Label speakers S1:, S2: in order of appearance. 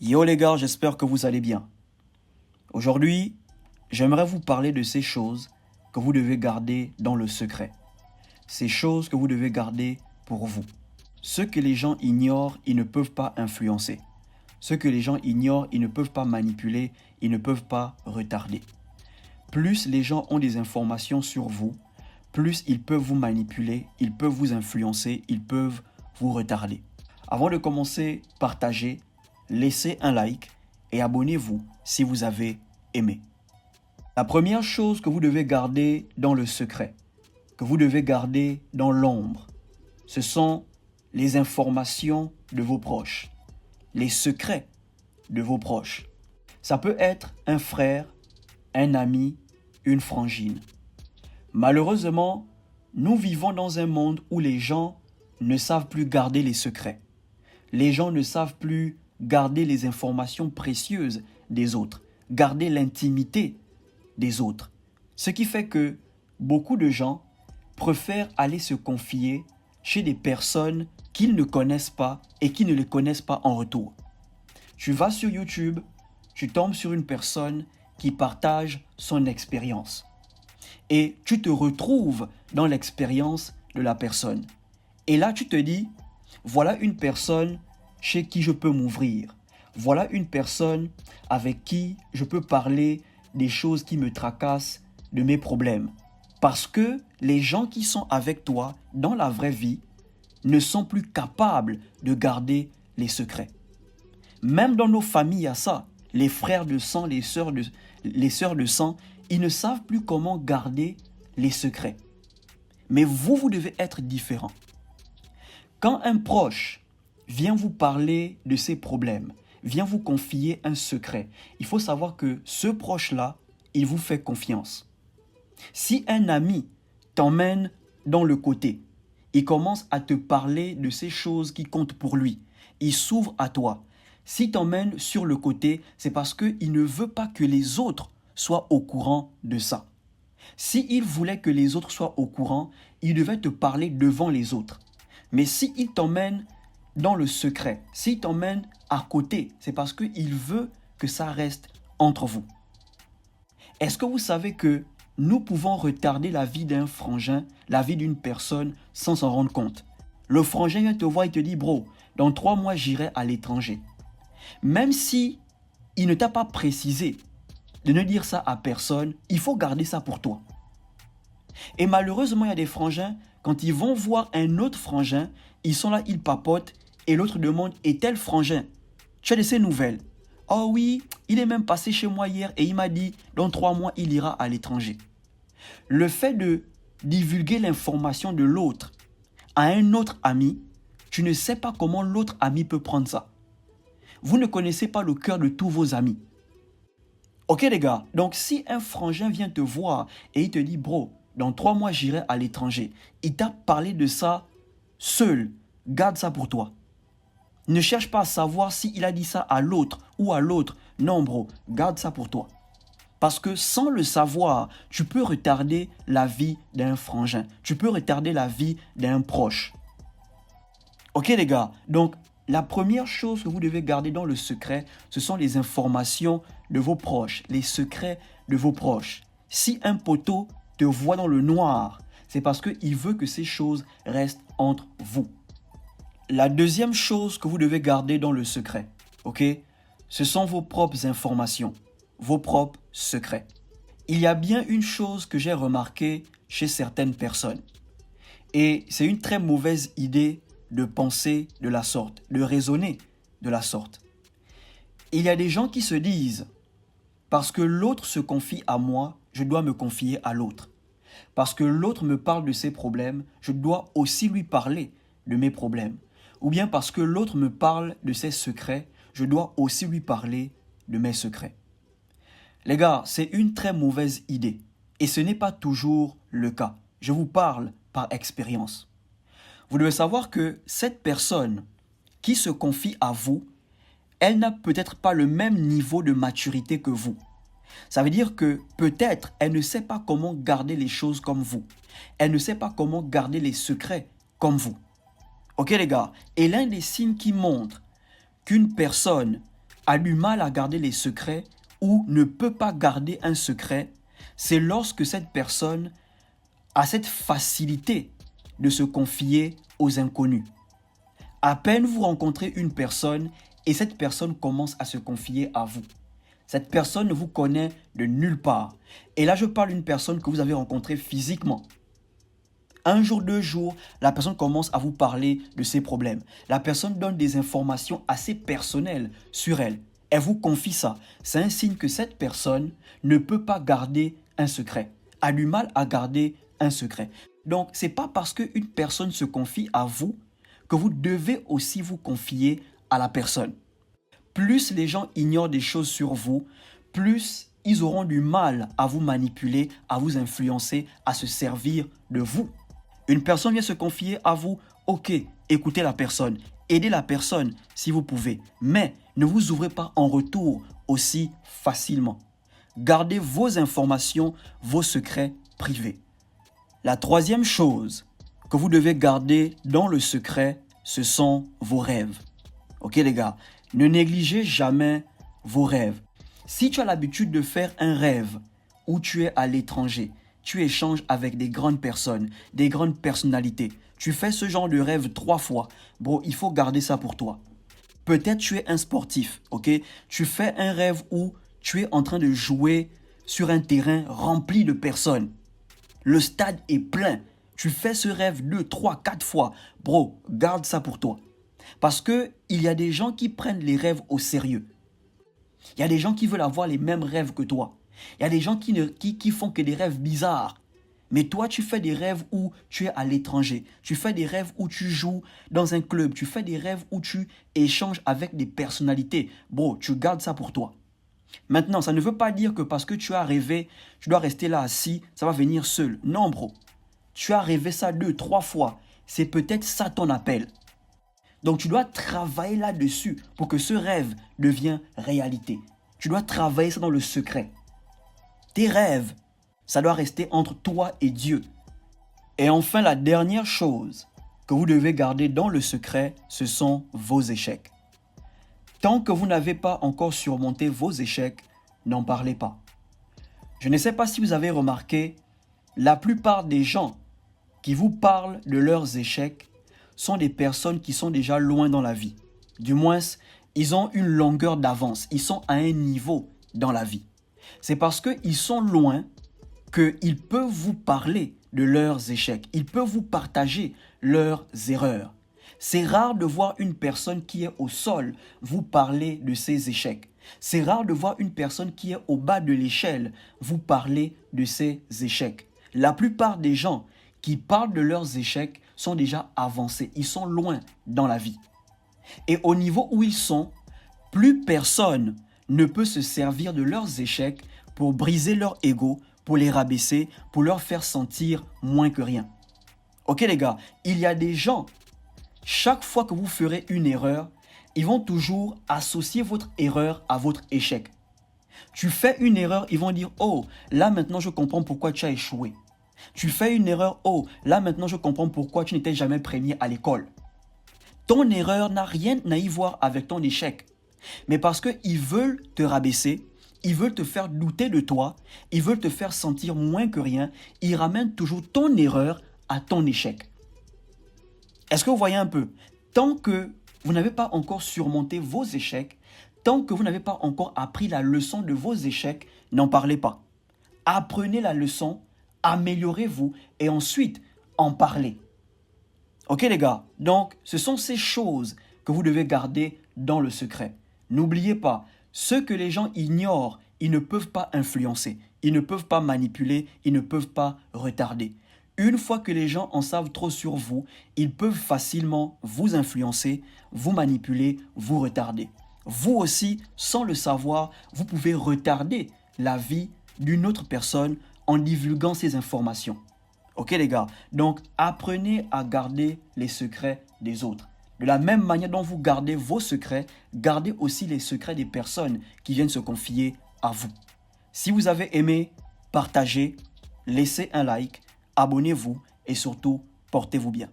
S1: Yo les gars, j'espère que vous allez bien. Aujourd'hui, j'aimerais vous parler de ces choses que vous devez garder dans le secret. Ces choses que vous devez garder pour vous. Ce que les gens ignorent, ils ne peuvent pas influencer. Ce que les gens ignorent, ils ne peuvent pas manipuler, ils ne peuvent pas retarder. Plus les gens ont des informations sur vous, plus ils peuvent vous manipuler, ils peuvent vous influencer, ils peuvent vous retarder. Avant de commencer, partagez, laissez un like et abonnez-vous si vous avez aimé. La première chose que vous devez garder dans le secret, que vous devez garder dans l'ombre, ce sont les informations de vos proches, les secrets de vos proches. Ça peut être un frère, un ami, une frangine. Malheureusement, nous vivons dans un monde où les gens ne savent plus garder les secrets. Les gens ne savent plus garder les informations précieuses des autres, garder l'intimité des autres. Ce qui fait que beaucoup de gens préfèrent aller se confier chez des personnes qu'ils ne connaissent pas et qui ne les connaissent pas en retour. Tu vas sur YouTube, tu tombes sur une personne qui partage son expérience. Et tu te retrouves dans l'expérience de la personne. Et là, tu te dis, voilà une personne chez qui je peux m'ouvrir. Voilà une personne avec qui je peux parler des choses qui me tracassent, de mes problèmes. Parce que les gens qui sont avec toi dans la vraie vie ne sont plus capables de garder les secrets. Même dans nos familles, il y a ça. Les frères de sang, les sœurs de sang, ils ne savent plus comment garder les secrets. Mais vous devez être différent. Quand un proche vient vous parler de ses problèmes, vient vous confier un secret, il faut savoir que ce proche-là, il vous fait confiance. Si un ami t'emmène dans le côté, il commence à te parler de ces choses qui comptent pour lui, il s'ouvre à toi. S'il t'emmène sur le côté, c'est parce qu'il ne veut pas que les autres soient au courant de ça. S'il voulait que les autres soient au courant, il devait te parler devant les autres. Mais s'il t'emmène dans le secret, s'il t'emmène à côté, c'est parce qu'il veut que ça reste entre vous. Est-ce que vous savez que nous pouvons retarder la vie d'un frangin, la vie d'une personne sans s'en rendre compte? Le frangin vient te voir et te dit, bro, dans 3 mois, j'irai à l'étranger. Même si il ne t'a pas précisé de ne dire ça à personne, il faut garder ça pour toi. Et malheureusement, il y a des frangins, quand ils vont voir un autre frangin, ils sont là, ils papotent, et l'autre demande, et tel frangin, tu as de ces nouvelles? Oh oui, il est même passé chez moi hier et il m'a dit, dans 3 mois, il ira à l'étranger. Le fait de divulguer l'information de l'autre à un autre ami, tu ne sais pas comment l'autre ami peut prendre ça. Vous ne connaissez pas le cœur de tous vos amis. Ok les gars, donc si un frangin vient te voir et il te dit, bro, dans 3 mois j'irai à l'étranger, il t'a parlé de ça seul, garde ça pour toi. Ne cherche pas à savoir s'il a dit ça à l'autre ou à l'autre. Non bro, garde ça pour toi. Parce que sans le savoir, tu peux retarder la vie d'un frangin. Tu peux retarder la vie d'un proche. Ok les gars, donc la première chose que vous devez garder dans le secret, ce sont les informations de vos proches, les secrets de vos proches. Si un poteau te voit dans le noir, c'est parce qu'il veut que ces choses restent entre vous. La deuxième chose que vous devez garder dans le secret, ok, ce sont vos propres informations, vos propres secrets. Il y a bien une chose que j'ai remarquée chez certaines personnes. Et c'est une très mauvaise idée de penser de la sorte, de raisonner de la sorte. Il y a des gens qui se disent, parce que l'autre se confie à moi, je dois me confier à l'autre. Parce que l'autre me parle de ses problèmes, je dois aussi lui parler de mes problèmes. Ou bien parce que l'autre me parle de ses secrets, je dois aussi lui parler de mes secrets. Les gars, c'est une très mauvaise idée. Et ce n'est pas toujours le cas. Je vous parle par expérience. Vous devez savoir que cette personne qui se confie à vous, elle n'a peut-être pas le même niveau de maturité que vous. Ça veut dire que peut-être elle ne sait pas comment garder les choses comme vous. Elle ne sait pas comment garder les secrets comme vous. Ok les gars, et l'un des signes qui montre qu'une personne a du mal à garder les secrets ou ne peut pas garder un secret, c'est lorsque cette personne a cette facilité de se confier aux inconnus. À peine vous rencontrez une personne et cette personne commence à se confier à vous. Cette personne ne vous connaît de nulle part. Et là, je parle d'une personne que vous avez rencontrée physiquement. Un jour, 2 jours, la personne commence à vous parler de ses problèmes. La personne donne des informations assez personnelles sur elle. Elle vous confie ça. C'est un signe que cette personne ne peut pas garder un secret, a du mal à garder un secret. Donc, ce n'est pas parce qu'une personne se confie à vous que vous devez aussi vous confier à la personne. Plus les gens ignorent des choses sur vous, plus ils auront du mal à vous manipuler, à vous influencer, à se servir de vous. Une personne vient se confier à vous, ok, écoutez la personne, aidez la personne si vous pouvez, mais ne vous ouvrez pas en retour aussi facilement. Gardez vos informations, vos secrets privés. La troisième chose que vous devez garder dans le secret, ce sont vos rêves. Ok les gars, ne négligez jamais vos rêves. Si tu as l'habitude de faire un rêve où tu es à l'étranger, tu échanges avec des grandes personnes, des grandes personnalités, tu fais ce genre de rêve 3 fois, bro, il faut garder ça pour toi. Peut-être tu es un sportif, ok? Tu fais un rêve où tu es en train de jouer sur un terrain rempli de personnes. Le stade est plein. Tu fais ce rêve 2, 3, 4 fois. Bro, garde ça pour toi. Parce qu'il y a des gens qui prennent les rêves au sérieux. Il y a des gens qui veulent avoir les mêmes rêves que toi. Il y a des gens qui font que des rêves bizarres. Mais toi, tu fais des rêves où tu es à l'étranger. Tu fais des rêves où tu joues dans un club. Tu fais des rêves où tu échanges avec des personnalités. Bro, tu gardes ça pour toi. Maintenant, ça ne veut pas dire que parce que tu as rêvé, tu dois rester là assis, ça va venir seul. Non, bro. Tu as rêvé ça 2, 3 fois. C'est peut-être ça ton appel. Donc, tu dois travailler là-dessus pour que ce rêve devienne réalité. Tu dois travailler ça dans le secret. Tes rêves, ça doit rester entre toi et Dieu. Et enfin, la dernière chose que vous devez garder dans le secret, ce sont vos échecs. Tant que vous n'avez pas encore surmonté vos échecs, n'en parlez pas. Je ne sais pas si vous avez remarqué, la plupart des gens qui vous parlent de leurs échecs sont des personnes qui sont déjà loin dans la vie. Du moins, ils ont une longueur d'avance. Ils sont à un niveau dans la vie. C'est parce qu'ils sont loin qu'ils peuvent vous parler de leurs échecs. Ils peuvent vous partager leurs erreurs. C'est rare de voir une personne qui est au sol vous parler de ses échecs. C'est rare de voir une personne qui est au bas de l'échelle vous parler de ses échecs. La plupart des gens qui parlent de leurs échecs sont déjà avancés. Ils sont loin dans la vie. Et au niveau où ils sont, plus personne ne peut se servir de leurs échecs pour briser leur ego, pour les rabaisser, pour leur faire sentir moins que rien. Ok les gars, il y a des gens, chaque fois que vous ferez une erreur, ils vont toujours associer votre erreur à votre échec. Tu fais une erreur, ils vont dire « Oh, là maintenant je comprends pourquoi tu as échoué. » Tu fais une erreur, « Oh, là maintenant je comprends pourquoi tu n'étais jamais premier à l'école. » Ton erreur n'a rien à y voir avec ton échec. Mais parce qu'ils veulent te rabaisser, ils veulent te faire douter de toi, ils veulent te faire sentir moins que rien, ils ramènent toujours ton erreur à ton échec. Est-ce que vous voyez un peu? Tant que vous n'avez pas encore surmonté vos échecs, tant que vous n'avez pas encore appris la leçon de vos échecs, n'en parlez pas. Apprenez la leçon, améliorez-vous et ensuite en parlez. Ok les gars, donc ce sont ces choses que vous devez garder dans le secret. N'oubliez pas, ce que les gens ignorent, ils ne peuvent pas influencer, ils ne peuvent pas manipuler, ils ne peuvent pas retarder. Une fois que les gens en savent trop sur vous, ils peuvent facilement vous influencer, vous manipuler, vous retarder. Vous aussi, sans le savoir, vous pouvez retarder la vie d'une autre personne en divulguant ces informations. Ok les gars, donc apprenez à garder les secrets des autres. De la même manière dont vous gardez vos secrets, gardez aussi les secrets des personnes qui viennent se confier à vous. Si vous avez aimé, partagez, laissez un like, abonnez-vous et surtout, portez-vous bien.